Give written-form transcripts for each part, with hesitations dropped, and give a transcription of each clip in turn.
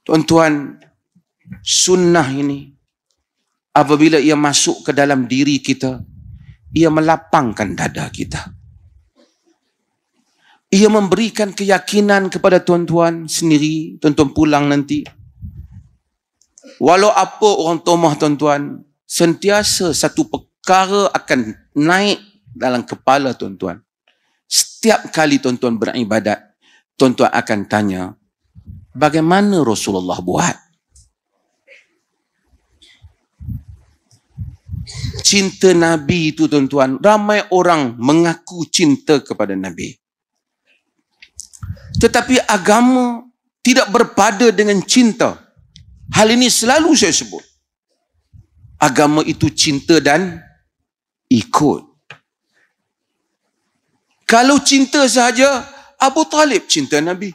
Tuan-tuan, sunnah ini apabila ia masuk ke dalam diri kita, ia melapangkan dada kita. Ia memberikan keyakinan kepada tuan-tuan sendiri, tuan-tuan pulang nanti. Walau apa orang tomah tuan-tuan, sentiasa satu perkara akan naik dalam kepala tuan-tuan. Setiap kali tuan-tuan beribadat, tuan-tuan akan tanya, bagaimana Rasulullah buat? Cinta Nabi itu tuan-tuan, ramai orang mengaku cinta kepada Nabi. Tetapi agama tidak berpada dengan cinta. Hal ini selalu saya sebut. Agama itu cinta dan ikut. Kalau cinta sahaja, Abu Talib cinta Nabi.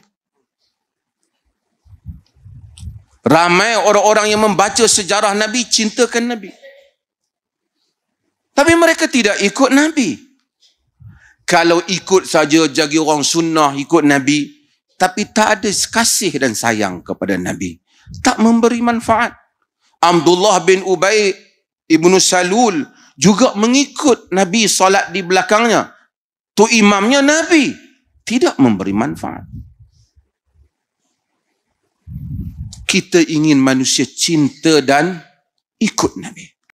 Ramai orang-orang yang membaca sejarah Nabi, cintakan Nabi. Tapi mereka tidak ikut Nabi. Kalau ikut saja jadi orang sunnah, ikut Nabi, tapi tak ada kasih dan sayang kepada Nabi, tak memberi manfaat. Abdullah bin Ubay ibnu Salul juga mengikut Nabi solat di belakangnya. Tu imamnya Nabi, tidak memberi manfaat. Kita ingin manusia cinta dan ikut Nabi.